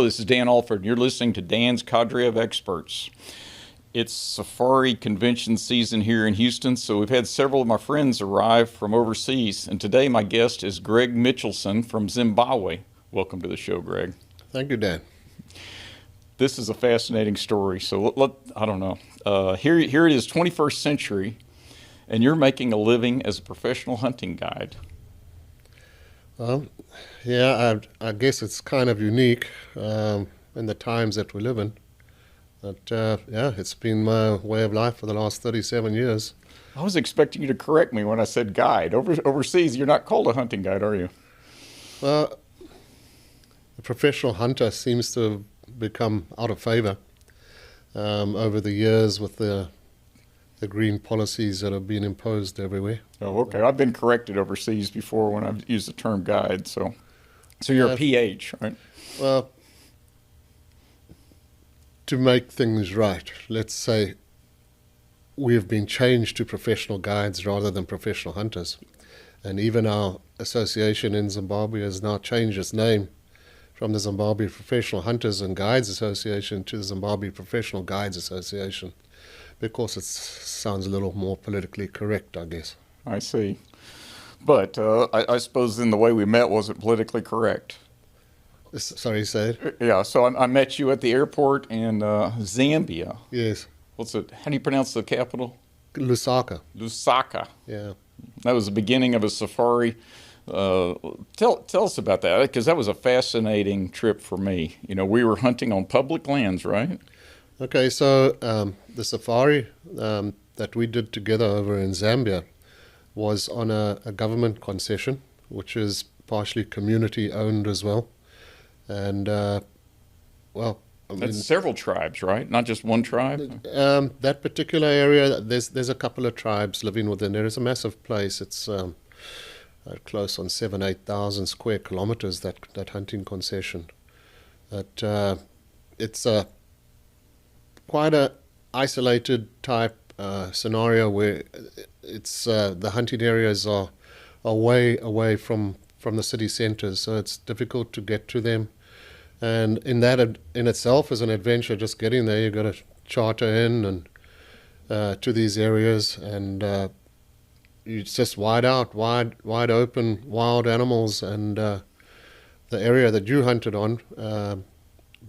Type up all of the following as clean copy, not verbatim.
Hello, this is Dan Alford. You're listening to Dan's Cadre of Experts. It's safari convention season here in Houston, so we've had several of my friends arrive from overseas, and today my guest is Greg Michelson from Zimbabwe. Welcome to the show, Greg. Thank you, Dan. This is a fascinating story, so I don't know. Here it is, 21st century, and you're making a living as a professional hunting guide. Yeah, I guess it's kind of unique in the times that we live in. But yeah, it's been my way of life for the last 37 years. I was expecting you to correct me when I said guide. Overseas, you're not called a hunting guide, are you? Well, the professional hunter seems to have become out of favor over the years with the green policies that have been imposed everywhere. Oh, okay. I've been corrected overseas before when I've used the term guide. So you're a PH, right? Well, to make things right, let's say we have been changed to professional guides rather than professional hunters. And even our association in Zimbabwe has now changed its name from the Zimbabwe Professional Hunters and Guides Association to the Zimbabwe Professional Guides Association, because it sounds a little more politically correct, I guess. I see. But I suppose in the way we met wasn't politically correct. Sorry, say it? Yeah, so I met you at the airport in Zambia. Yes. How do you pronounce the capital? Lusaka. Lusaka. Yeah. That was the beginning of a safari. Tell us about that, because that was a fascinating trip for me. You know, we were hunting on public lands, right? Okay, so the safari that we did together over in Zambia was on a government concession, which is partially community owned as well. And, That's several tribes, right? Not just one tribe? That particular area, there's a couple of tribes living within there. It's a massive place. It's close on 8,000 square kilometers, that hunting concession. But it's quite a isolated type scenario where it's the hunting areas are way away from the city centers, so it's difficult to get to them. And in itself is an adventure. Just getting there, you've got to charter in and to these areas, and it's just wide open, wild animals. And the area that you hunted on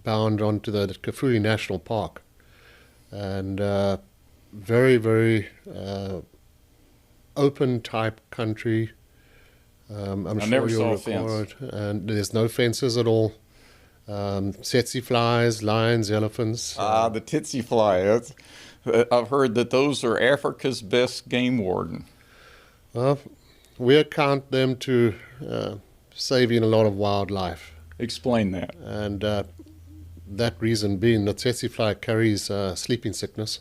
bound onto the Kafue National Park, and very, very open type country. I'm sure never you'll saw a recall fence. it. And there's no fences at all. Tsetse flies, lions, elephants. The tsetse fly. I've heard that those are Africa's best game warden. Well, we account them to saving a lot of wildlife. Explain that. And that reason being the tsetse fly carries sleeping sickness.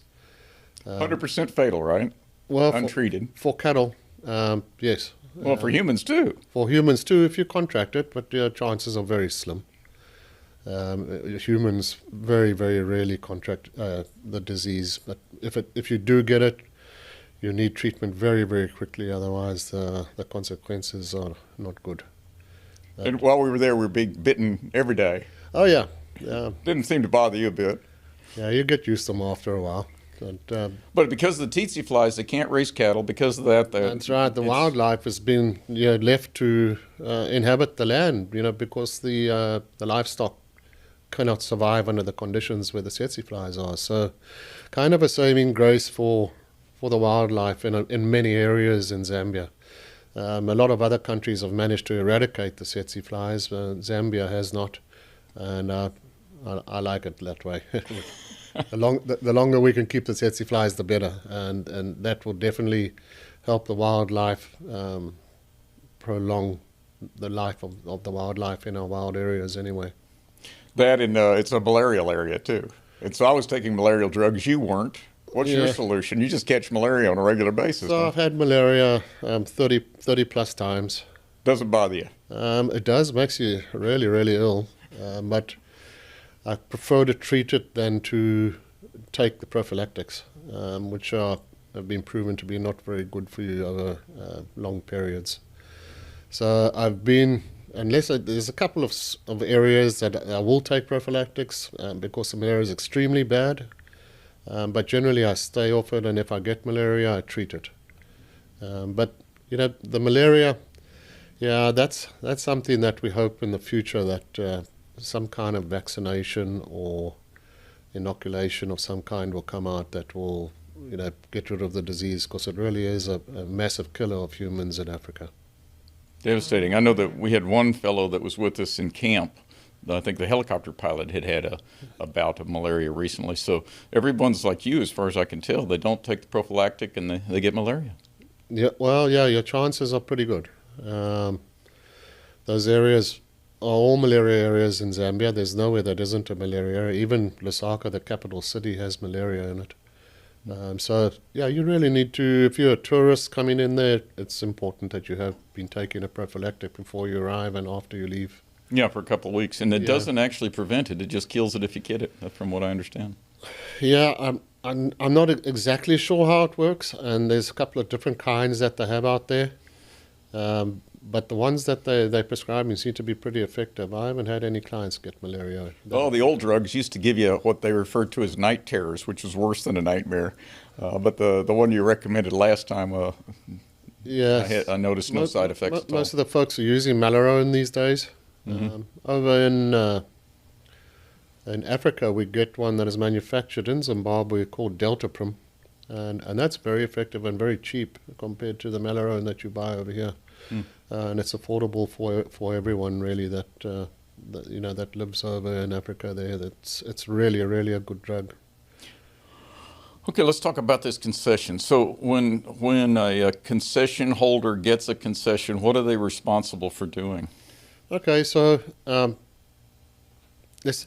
100% fatal, right? Well, untreated. For cattle, yes. Well, for humans too. For humans too, if you contract it, but your chances are very slim. Humans very, very rarely contract the disease, but if you do get it, you need treatment very, very quickly. Otherwise, the consequences are not good. And while we were there, we were being bitten every day. Oh yeah, Didn't seem to bother you a bit. yeah. You get used to them after a while. But because of the tsetse flies, they can't raise cattle. Because of that, That's right. The wildlife has been left to inhabit the land. Because the livestock cannot survive under the conditions where the tsetse flies are. So, kind of a saving grace for the wildlife in many areas in Zambia. A lot of other countries have managed to eradicate the tsetse flies, but Zambia has not, and I like it that way. The longer we can keep the tsetse flies, the better, and that will definitely help the wildlife, prolong the life of the wildlife in our wild areas anyway. That and it's a malarial area too. And so I was taking malarial drugs. You weren't. What's your solution? You just catch malaria on a regular basis. So I've had malaria 30 plus times. Doesn't bother you? It does, makes you really, really ill. But I prefer to treat it than to take the prophylactics, which have been proven to be not very good for you over long periods. So I've been unless there's a couple of areas that I will take prophylactics because the malaria is extremely bad. But generally, I stay off it, and if I get malaria, I treat it. But the malaria, yeah, that's something that we hope in the future that some kind of vaccination or inoculation of some kind will come out that will, get rid of the disease, because it really is a massive killer of humans in Africa. Devastating. I know that we had one fellow that was with us in camp. I think the helicopter pilot had a bout of malaria recently. So everyone's like you, as far as I can tell. They don't take the prophylactic and they get malaria. Yeah, well, yeah, your chances are pretty good. Those areas are all malaria areas in Zambia. There's nowhere that isn't a malaria area. Even Lusaka, the capital city, has malaria in it. So, yeah, you really need to, if you're a tourist coming in there, it's important that you have been taking a prophylactic before you arrive and after you leave. Yeah, for a couple of weeks. And it doesn't actually prevent it. It just kills it if you get it, from what I understand. Yeah, I'm not exactly sure how it works, and there's a couple of different kinds that they have out there. But the ones that they prescribe me seem to be pretty effective. I haven't had any clients get malaria. Oh, the old drugs used to give you what they referred to as night terrors, which was worse than a nightmare. But the one you recommended last time, I noticed no side effects at all. Most of the folks are using Malaria these days. Mm-hmm. Over in Africa, we get one that is manufactured in Zimbabwe called Deltaprim, and that's very effective and very cheap compared to the Malaria that you buy over here. And it's affordable for everyone really that lives over in Africa. It's really a good drug. Okay, let's talk about this concession. So when a concession holder gets a concession, what are they responsible for doing? Okay, so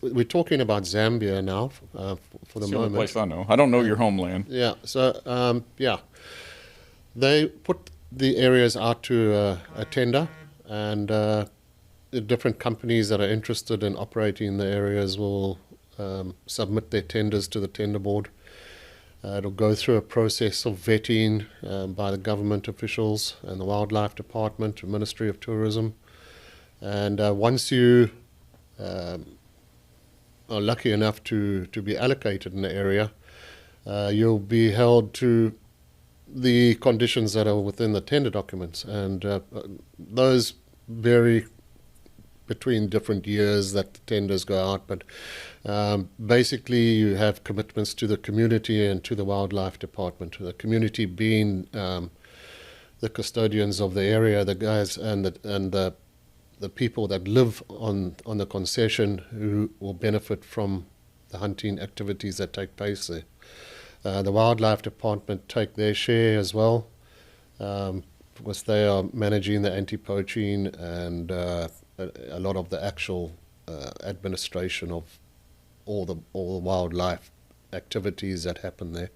we're talking about Zambia now for the moment. It's the only place I know. I don't know your homeland. Yeah, so they put the areas out to a tender, and the different companies that are interested in operating the areas will submit their tenders to the tender board. It'll go through a process of vetting by the government officials and the Wildlife Department, the Ministry of Tourism. And once you are lucky enough to be allocated in the area, you'll be held to the conditions that are within the tender documents. And those vary between different years that the tenders go out. But basically, you have commitments to the community and to the Wildlife Department. The community being the custodians of the area, the guys and the people that live on the concession who will benefit from the hunting activities that take place there. The Wildlife Department take their share as well, because they are managing the anti-poaching and a lot of the actual administration of all the wildlife activities that happen there.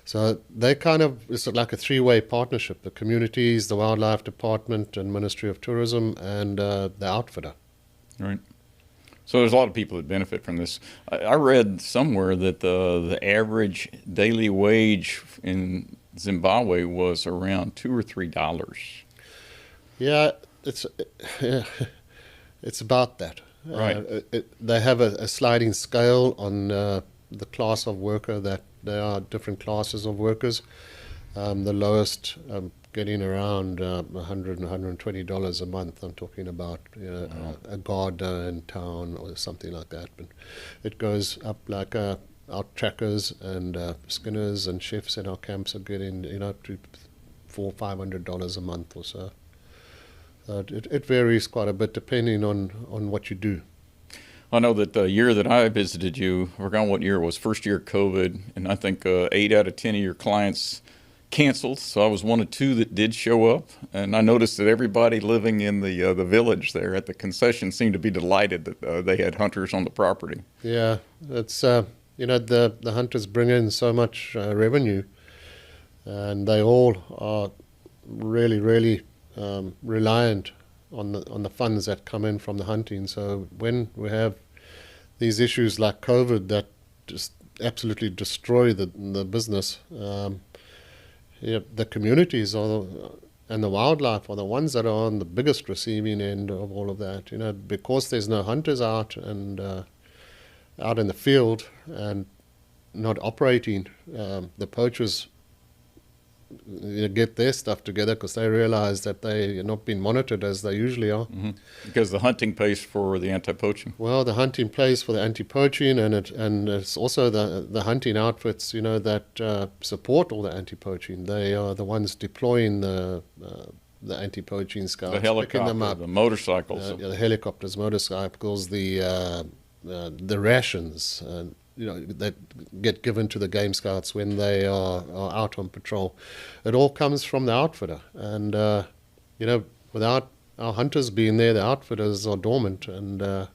So it's like a three-way partnership: the communities, the Wildlife Department, and Ministry of Tourism, and the outfitter. Right. So there's a lot of people that benefit from this. I read somewhere that the average daily wage in Zimbabwe was around $2 or $3. Yeah, it's about that. Right. They have a sliding scale on the class of worker, that there are different classes of workers. The lowest getting around $100 and $120 a month. I'm talking about a gardener in town or something like that. But it goes up like our trackers and skinners and chefs in our camps are getting up to $400 or $500 a month or so. It varies quite a bit depending on what you do. I know that the year that I visited you, I forgot what year it was, first year of COVID, and I think 8 out of 10 of your clients canceled, so I was one of 2 that did show up, and I noticed that everybody living in the village there at the concession seemed to be delighted that they had hunters on the property. Yeah, it's the hunters bring in so much revenue, and they all are really reliant on the funds that come in from the hunting. So when we have these issues like COVID that just absolutely destroy the business, the communities are and the wildlife are the ones that are on the biggest receiving end of all of that. Because there's no hunters out and out in the field and not operating, the poachers get their stuff together because they realize that they are not being monitored as they usually are. Mm-hmm. Because the hunting pays for the anti-poaching. Well, the hunting pays for the anti-poaching, and it's also the hunting outfits, that support all the anti-poaching. They are the ones deploying the anti-poaching scouts, The helicopter, picking them up, the motorcycles. the helicopters, motorcycles, the rations, that get given to the game scouts when they are out on patrol. It all comes from the outfitter, and without our hunters being there, the outfitters are dormant, and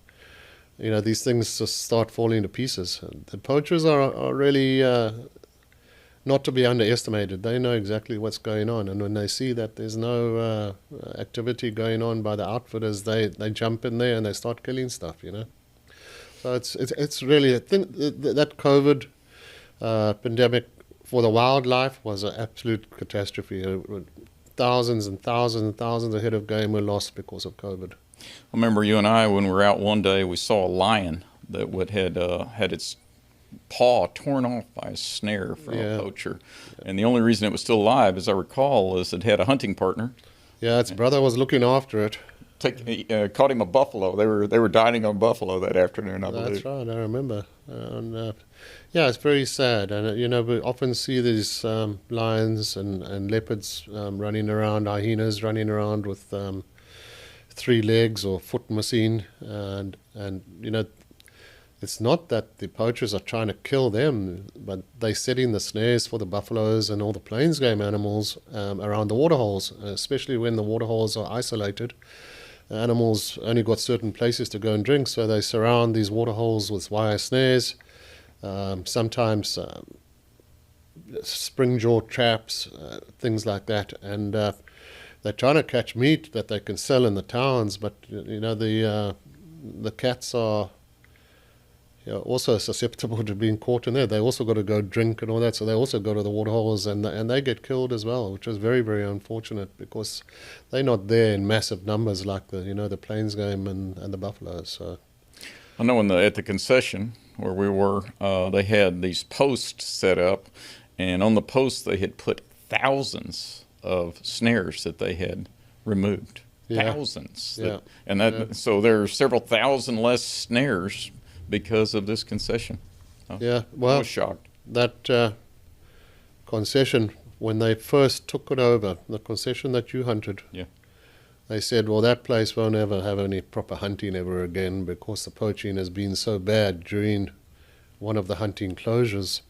these things just start falling to pieces. The poachers are really not to be underestimated. They know exactly what's going on, and when they see that there's no activity going on by the outfitters, they jump in there and they start killing stuff. So it's really, I think that COVID pandemic for the wildlife was an absolute catastrophe. Thousands and thousands and thousands of head of game were lost because of COVID. I remember you and I, when we were out one day, we saw a lion that had its paw torn off by a snare from a poacher. Yeah. And the only reason it was still alive, as I recall, is it had a hunting partner. Yeah, its brother was looking after it. Caught him a buffalo. They were dining on buffalo that afternoon, I believe. That's right, I remember. And it's very sad. And we often see these lions and leopards running around, hyenas running around with 3 legs or foot missing. And it's not that the poachers are trying to kill them, but they're setting the snares for the buffaloes and all the plains game animals around the waterholes, especially when the waterholes are isolated. Animals only got certain places to go and drink, so they surround these waterholes with wire snares, sometimes spring jaw traps, things like that. And they're trying to catch meat that they can sell in the towns, but the cats are also susceptible to being caught in there. They also got to go drink and all that, so they also go to the waterholes and they get killed as well, which is very, very unfortunate because they're not there in massive numbers like the plains game and the buffaloes. So I know at the concession where we were, they had these posts set up, and on the posts they had put thousands of snares that they had removed. Thousands. So there are several thousand less snares because of this concession. Well, I was shocked. That concession, when they first took it over, the concession that you hunted, they said, well, that place won't ever have any proper hunting ever again because the poaching has been so bad during one of the hunting closures,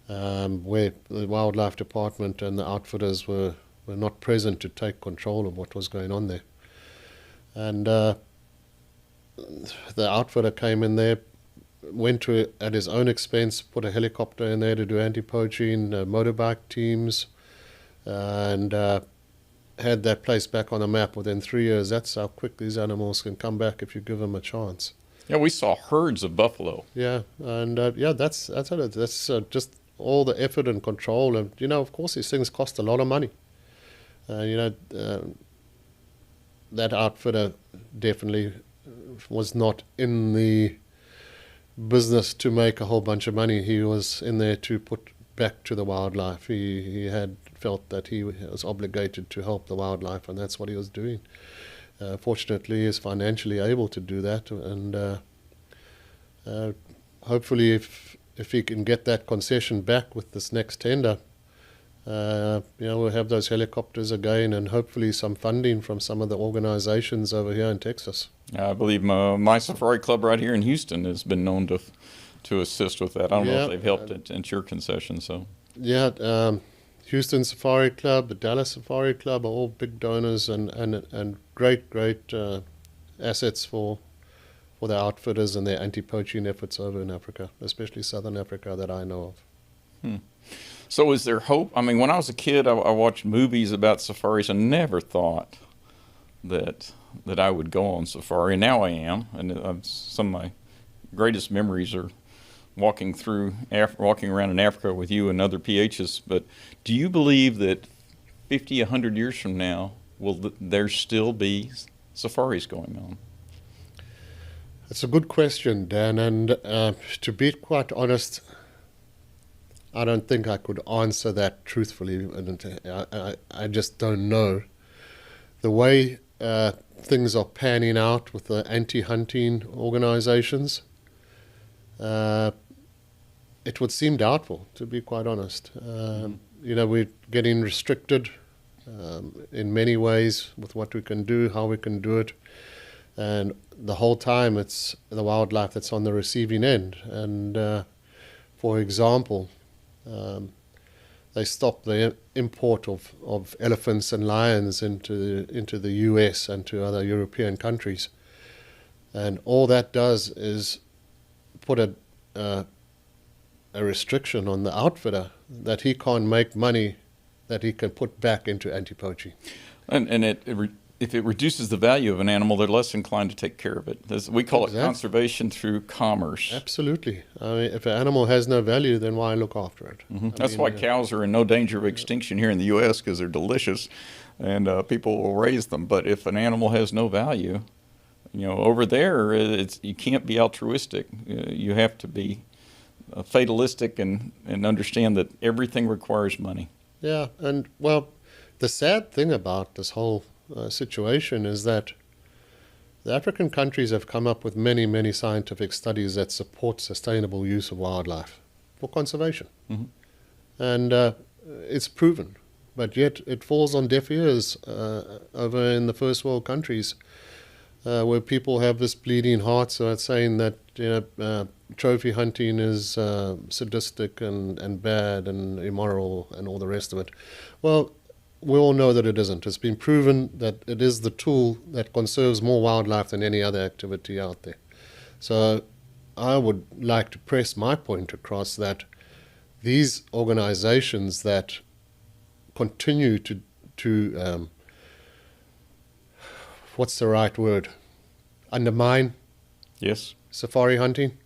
where the wildlife department and the outfitters were not present to take control of what was going on there. And the outfitter came in there, went to at his own expense, put a helicopter in there to do anti-poaching, motorbike teams, and had that place back on the map within 3 years. That's how quick these animals can come back if you give them a chance. Yeah, we saw herds of buffalo. Yeah, and that's it. That's just all the effort and control, and of course these things cost a lot of money. That outfitter definitely was not in the business to make a whole bunch of money. He was in there to put back to the wildlife. He had felt that he was obligated to help the wildlife, and that's what he was doing. Fortunately, he is financially able to do that, and hopefully if he can get that concession back with this next tender, we'll have those helicopters again, and hopefully some funding from some of the organizations over here in Texas. I believe my Safari Club right here in Houston has been known to assist with that. I don't know if they've helped at your concession. So Houston Safari Club, the Dallas Safari Club are all big donors and great assets for the outfitters and their anti-poaching efforts over in Africa, especially Southern Africa that I know of. So is there hope? I mean, when I was a kid, I watched movies about safaris and never thought that I would go on safari. And now I am, and some of my greatest memories are walking around in Africa with you and other PHs. But do you believe that 50, 100 years from now, will there still be safaris going on? It's a good question, Dan, and to be quite honest, I don't think I could answer that truthfully, and I just don't know. The way things are panning out with the anti-hunting organizations, it would seem doubtful, to be quite honest. We're getting restricted in many ways with what we can do, how we can do it, and the whole time it's the wildlife that's on the receiving end. And for example, they stopped the import of elephants and lions into the US and to other European countries, and all that does is put a restriction on the outfitter that he can't make money that he can put back into anti-poaching. And if it reduces the value of an animal, they're less inclined to take care of it. We call it conservation through commerce. Absolutely. I mean, if an animal has no value, then why look after it? Mm-hmm. That's why cows are in no danger of extinction here in the U.S., because they're delicious, and people will raise them. But if an animal has no value, over there, you can't be altruistic. You have to be fatalistic and understand that everything requires money. Yeah, and well, the sad thing about this whole situation is that the African countries have come up with many, many scientific studies that support sustainable use of wildlife for conservation. Mm-hmm. And it's proven, but yet it falls on deaf ears over in the first world countries where people have this bleeding heart, so it's saying that trophy hunting is sadistic and bad and immoral and all the rest of it. Well, we all know that it isn't. It's been proven that it is the tool that conserves more wildlife than any other activity out there. So I would like to press my point across that these organizations that continue to what's the right word? Undermine safari hunting.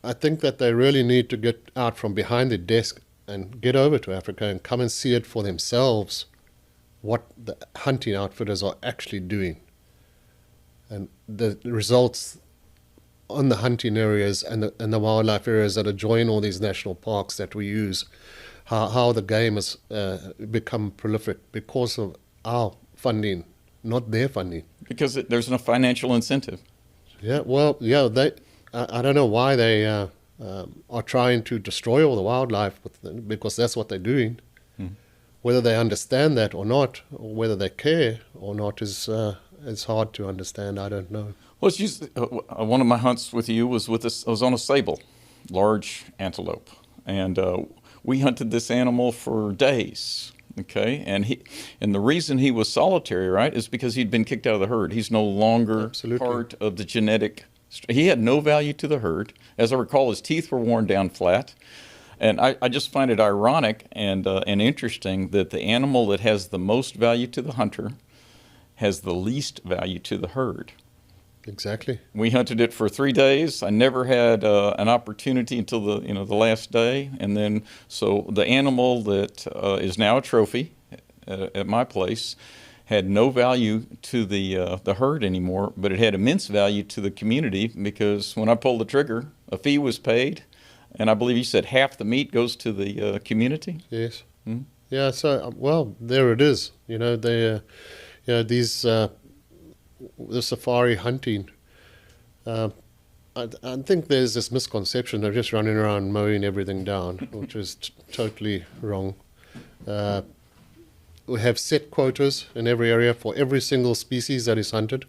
I think that they really need to get out from behind the desk and get over to Africa and come and see it for themselves, what the hunting outfitters are actually doing. And the results on the hunting areas and the wildlife areas that adjoin all these national parks that we use, how the game has become prolific because of our funding, not their funding. Because there's no financial incentive. Yeah, well, yeah, I don't know why they are trying to destroy all the wildlife because that's what they're doing. Mm-hmm. Whether they understand that or not, or whether they care or not, is hard to understand. I don't know. Well, it's just, one of my hunts with you was I was on a sable, large antelope, and we hunted this animal for days. Okay, and the reason he was solitary, right, is because he'd been kicked out of the herd. He's no longer part of the genetic. He had no value to the herd. As I recall, his teeth were worn down flat. And I just find it ironic and interesting that the animal that has the most value to the hunter has the least value to the herd. Exactly. We hunted it for 3 days. I never had an opportunity until the last day, and then so the animal that is now a trophy at my place had no value to the herd anymore, but it had immense value to the community because when I pulled the trigger, a fee was paid, and I believe you said half the meat goes to the community. Yes. Mm-hmm. Yeah. So well, there it is. These. The safari hunting, I think there's this misconception they're just running around mowing everything down, which is totally wrong. We have set quotas in every area for every single species that is hunted.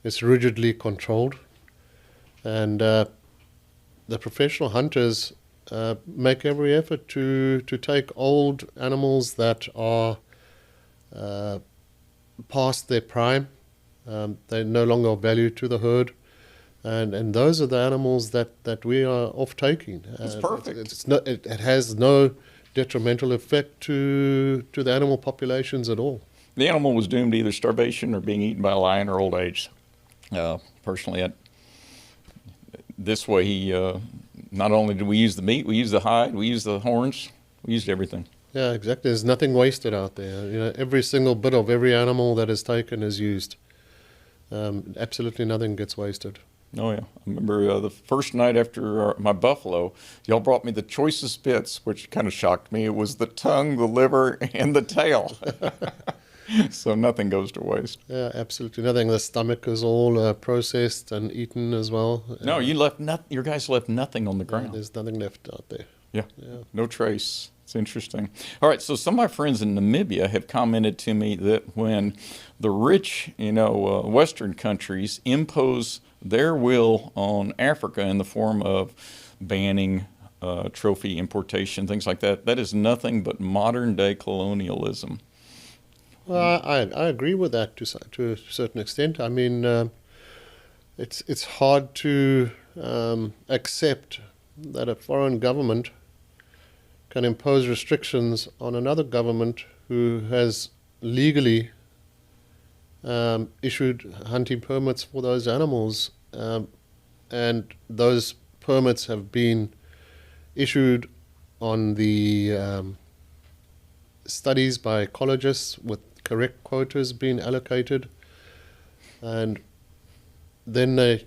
It's rigidly controlled, and the professional hunters make every effort to take old animals that are past their prime. They're no longer of value to the herd, and those are the animals that we are off-taking. It's perfect. It has no detrimental effect to the animal populations at all. The animal was doomed to either starvation or being eaten by a lion or old age. Personally, this way, not only did we use the meat, we used the hide, we used the horns, we used everything. Yeah, exactly. There's nothing wasted out there. Every single bit of every animal that is taken is used. Absolutely nothing gets wasted. Oh, yeah. I remember the first night after my buffalo, y'all brought me the choicest bits, which kind of shocked me. It was the tongue, the liver, and the tail. So nothing goes to waste. Yeah, absolutely nothing. The stomach is all processed and eaten as well. No, you left your guys left nothing on the ground. There's nothing left out there. Yeah, no trace. It's interesting. All right, so some of my friends in Namibia have commented to me that when the rich, Western countries impose their will on Africa in the form of banning trophy importation, things like that, that is nothing but modern-day colonialism. Well, I agree with that to a certain extent. I mean, it's hard to accept that a foreign government can impose restrictions on another government who has legally issued hunting permits for those animals, and those permits have been issued on the studies by ecologists with correct quotas being allocated, and then they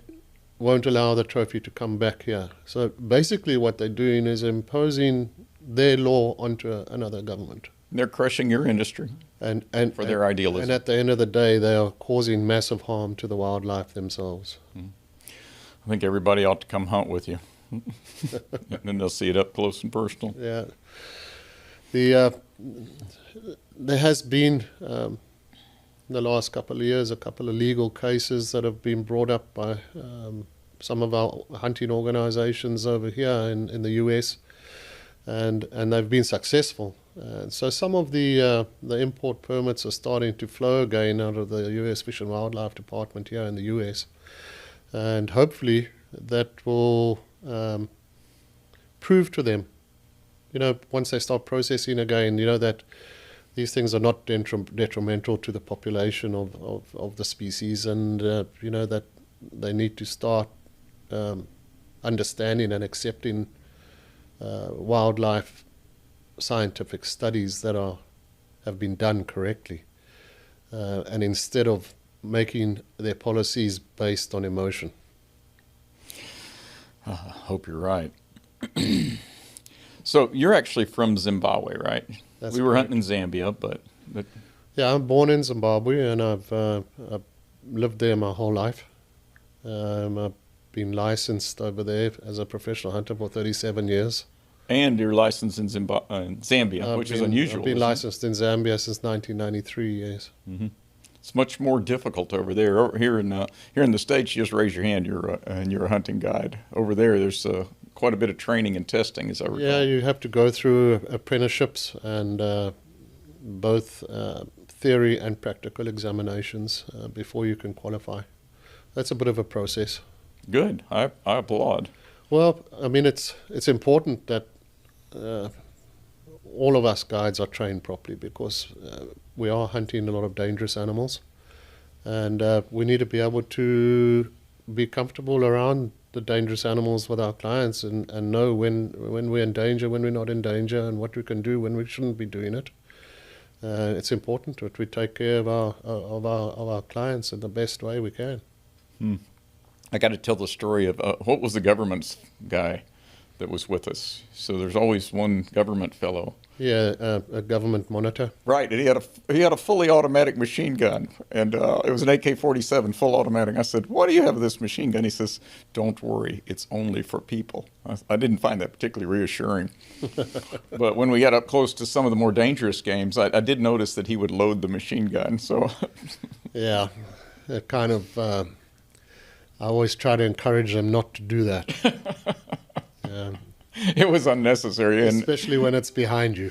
won't allow the trophy to come back here. So basically what they're doing is imposing their law onto another government. They're crushing your industry and for their idealism. And at the end of the day, they are causing massive harm to the wildlife themselves. I think everybody ought to come hunt with you. And then they'll see it up close and personal. Yeah. There has been, in the last couple of years, a couple of legal cases that have been brought up by some of our hunting organizations over here in the US, and they've been successful. So some of the import permits are starting to flow again out of the US Fish and Wildlife Department here in the US, and hopefully that will prove to them, once they start processing again, that these things are not detrimental to the population of the species, and that they need to start understanding and accepting wildlife scientific studies that have been done correctly, and instead of making their policies based on emotion. I hope you're right. So you're actually from Zimbabwe, right? That's we were correct. hunting in Zambia, but Yeah, I'm born in Zimbabwe, and I've lived there my whole life. I've been licensed over there as a professional hunter for 37 years. And you're licensed in Zambia, which is unusual. I've been licensed in Zambia since 1993, yes. Mm-hmm. It's much more difficult over there. Here in the States, you just raise your hand, and you're a hunting guide. Over there, there's quite a bit of training and testing, as I recall. Yeah, you have to go through apprenticeships and both theory and practical examinations before you can qualify. That's a bit of a process. Good. I applaud. Well, I mean, it's important that all of us guides are trained properly, because we are hunting a lot of dangerous animals, and we need to be able to be comfortable around the dangerous animals with our clients, and know when we're in danger, when we're not in danger, and what we can do when we shouldn't be doing it. It's important that we take care of our clients in the best way we can. I got to tell the story of what was the government's guy that was with us. So there's always one government fellow. Yeah, a government monitor. Right, and he had a fully automatic machine gun, and it was an AK-47 full automatic. I said, "What do you have with this machine gun?" He says, "Don't worry, it's only for people." I didn't find that particularly reassuring. But when we got up close to some of the more dangerous games, I did notice that he would load the machine gun. So Yeah, it kind of. I always try to encourage them not to do that. it was unnecessary, and Especially when it's behind you.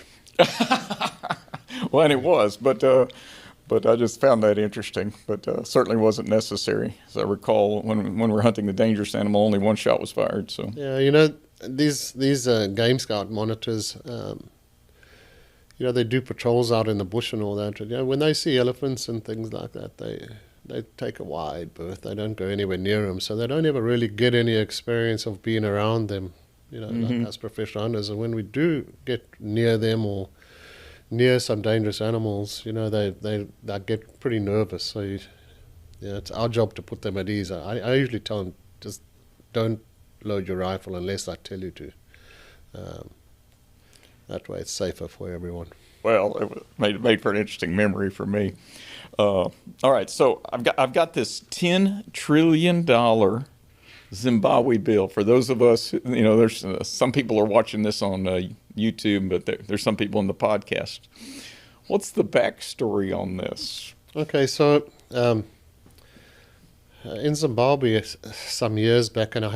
well, and it was, but I just found that interesting. But certainly wasn't necessary. As I recall, when we're hunting the dangerous animal, only one shot was fired. So Yeah, these Game Scout monitors, they do patrols out in the bush and all that. When they see elephants and things like that, they take a wide berth. They don't go anywhere near them, so they don't ever really get any experience of being around them. Like us professional hunters. And when we do get near them or near some dangerous animals, they get pretty nervous. So it's our job to put them at ease. I usually tell them, just don't load your rifle unless I tell you to. That way it's safer for everyone. Well, it made for an interesting memory for me. All right, so I've got this $10 trillion Zimbabwe bill. For those of us, there's some people are watching this on YouTube, but there's some people in the podcast. What's the backstory on this? Okay, so in Zimbabwe some years back, and I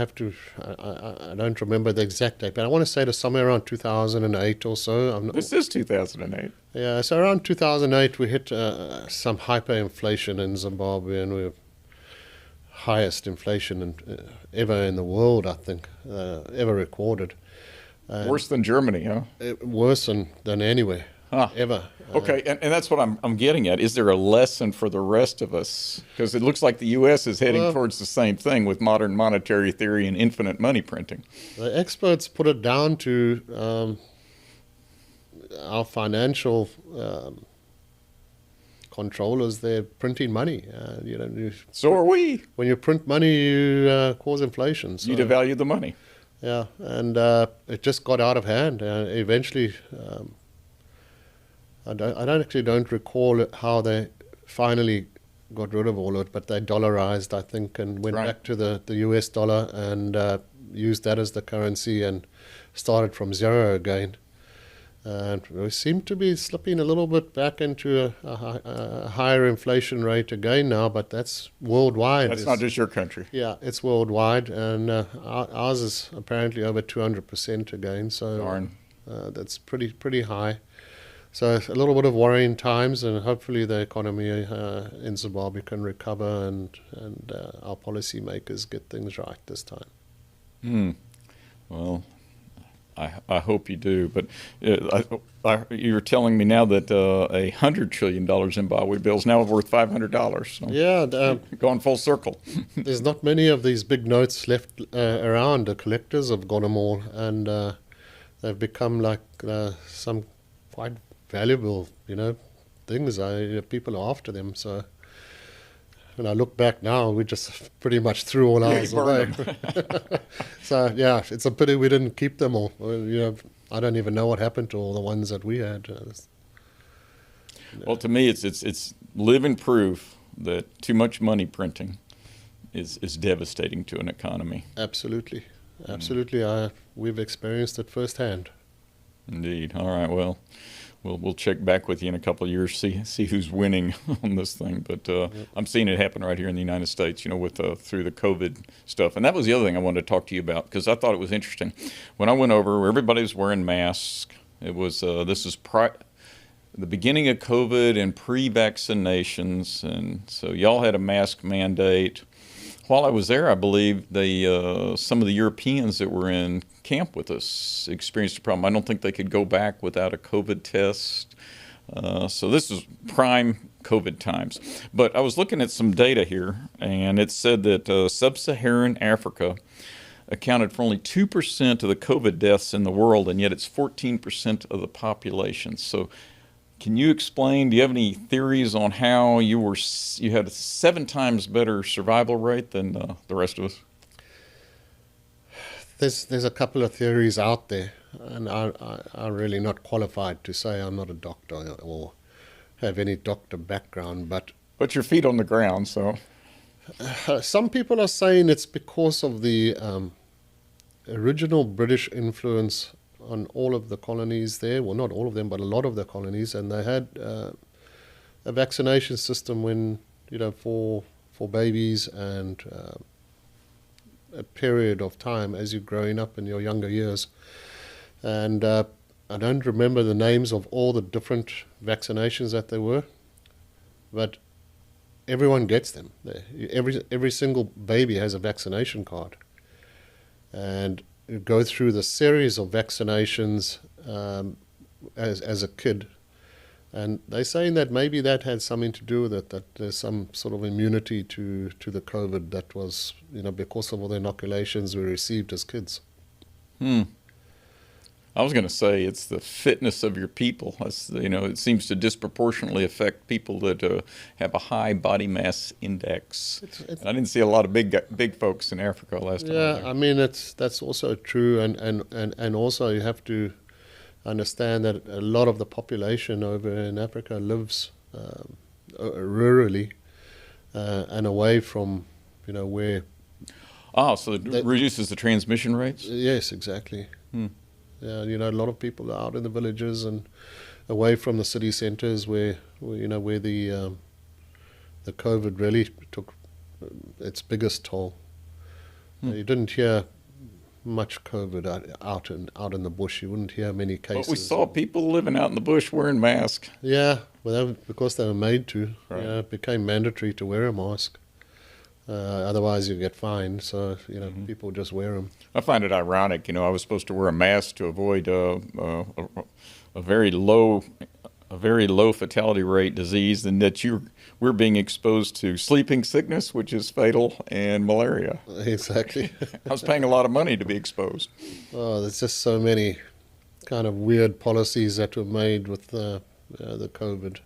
don't remember the exact date, but I want to say it was somewhere around 2008 or so. This is 2008. Yeah, so around 2008 we hit some hyperinflation in Zimbabwe, and we were highest inflation ever in the world, I think, ever recorded. Worse than Germany, huh? Worse than anywhere, ever. Okay, and that's what I'm getting at. Is there a lesson for the rest of us? Because it looks like the U.S. is heading towards the same thing with modern monetary theory and infinite money printing. The experts put it down to our financial controllers. They're printing money. So are we. When you print money, you cause inflation. So, you devalue the money. Yeah, and it just got out of hand. Eventually, I don't recall how they finally got rid of all of it, but they dollarized, I think, and went back to the US dollar and used that as the currency and started from zero again. And we seem to be slipping a little bit back into a higher inflation rate again now, but that's worldwide. That's not just your country. Yeah, it's worldwide, and ours is apparently over 200% again. So Darn. That's pretty high. So a little bit of worrying times, and hopefully the economy in Zimbabwe can recover, and our policymakers get things right this time. Well, I hope you do. But you're telling me now that $100 trillion Zimbabwe bill is now worth $500. So yeah, gone full circle. There's not many of these big notes left around. The collectors have got them all, and they've become like some quite valuable, things. People are after them. So when I look back now, we just pretty much threw all ours away. So yeah, it's a pity we didn't keep them all. I don't even know what happened to all the ones that we had. Well, to me, it's living proof that too much money printing is devastating to an economy. Absolutely. We've experienced it firsthand. Indeed. All right. Well, we'll check back with you in a couple of years, see who's winning on this thing. But I'm seeing it happen right here in the United States, with through the COVID stuff. And that was the other thing I wanted to talk to you about, because I thought it was interesting. When I went over, everybody was wearing masks. It was this is the beginning of COVID and pre-vaccinations, and so y'all had a mask mandate. While I was there, I believe some of the Europeans that were in camp with us experienced a problem. I don't think they could go back without a COVID test. So this is prime COVID times. But I was looking at some data here, and it said that sub-Saharan Africa accounted for only 2% of the COVID deaths in the world, and yet it's 14% of the population. So can you explain, do you have any theories on how you had a 7 times better survival rate than the rest of us? There's a couple of theories out there, and I'm really not qualified to say. I'm not a doctor or have any doctor background, but your feet on the ground, so. Some people are saying it's because of the original British influence on all of the colonies there. Well, not all of them, but a lot of the colonies, and they had a vaccination system when for babies, and a period of time as you're growing up in your younger years. And I don't remember the names of all the different vaccinations that there were, but everyone gets them. Every single baby has a vaccination card, and you go through the series of vaccinations as a kid, and they're saying that maybe that had something to do with it, that there's some sort of immunity to the COVID that was, because of all the inoculations we received as kids. I I was going to say it's the fitness of your people. It seems to disproportionately affect people that have a high body mass index. And I didn't see a lot of big folks in Africa last time. Yeah, I mean that's also true, and also you have to understand that a lot of the population over in Africa lives rurally and away from where. So it reduces the transmission rates? Yes, exactly. Yeah, a lot of people are out in the villages and away from the city centres where the COVID really took its biggest toll. You didn't hear much COVID out in the bush. You wouldn't hear many cases. But we saw people living out in the bush wearing masks. Yeah, well, because they were made to. Right. It became mandatory to wear a mask. Otherwise, you get fined. So people just wear them. I find it ironic. I was supposed to wear a mask to avoid a very low fatality rate disease, and that we're being exposed to sleeping sickness, which is fatal, and malaria. Exactly. I was paying a lot of money to be exposed. Oh, there's just so many kind of weird policies that were made with the COVID.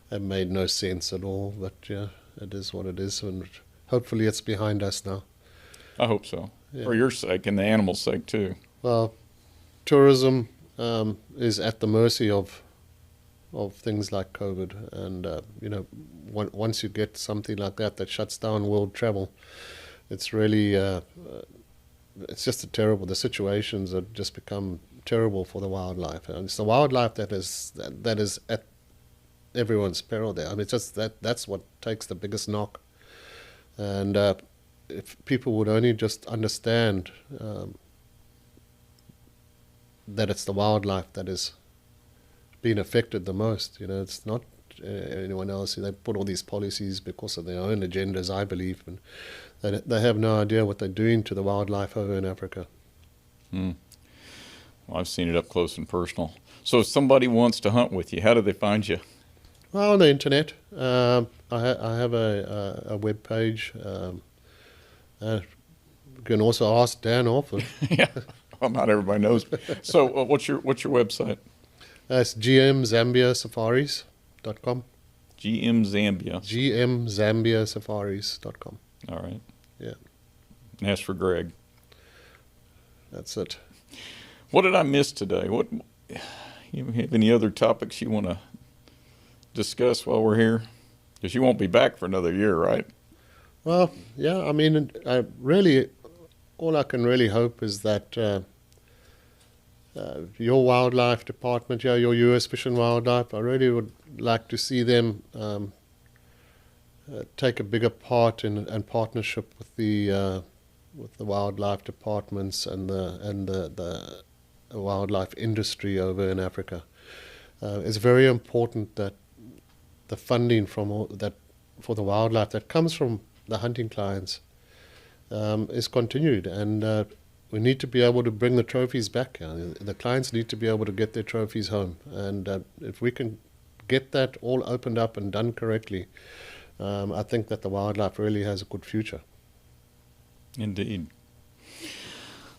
It made no sense at all. But yeah, it is what it is, and hopefully it's behind us now. I hope so, Yeah. for your sake and the animals' sake too. Well, tourism is at the mercy of things like COVID, and once you get something like that shuts down world travel, it's really it's just terrible. The situations have just become terrible for the wildlife, and it's the wildlife that is at everyone's peril there. I mean, it's just that's what takes the biggest knock. And if people would only just understand that it's the wildlife that is being affected the most, it's not anyone else. They put all these policies because of their own agendas, I believe, and they have no idea what they're doing to the wildlife over in Africa. Well, I've seen it up close and personal. So if somebody wants to hunt with you, how do they find you? Well, on the internet. I have a web page. You can also ask Dan often. Yeah, well, not everybody knows. So what's your website? That's gmzambiasafaris.com. GM Zambia. gmzambiasafaris.com. All right. Yeah. And ask for Greg. That's it. What did I miss today? You have any other topics you want to discuss while we're here? Because you won't be back for another year, right? Well, yeah, I mean, all I can really hope is that your wildlife department, your U.S. Fish and Wildlife, I really would like to see them take a bigger part in partnership with the wildlife departments and the wildlife industry over in Africa. It's very important that the funding for the wildlife that comes from the hunting clients is continued, and we need to be able to bring the trophies back. The clients need to be able to get their trophies home, and if we can get that all opened up and done correctly, I think that the wildlife really has a good future. Indeed.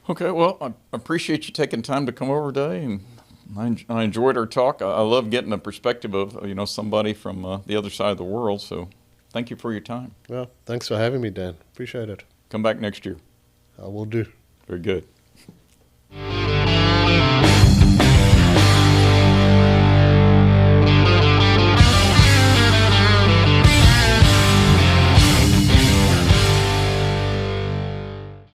Okay, well, I appreciate you taking time to come over today, and I enjoyed our talk. I love getting a perspective of somebody from the other side of the world. So, thank you for your time. Well, thanks for having me, Dan. Appreciate it. Come back next year. I will do. Very good.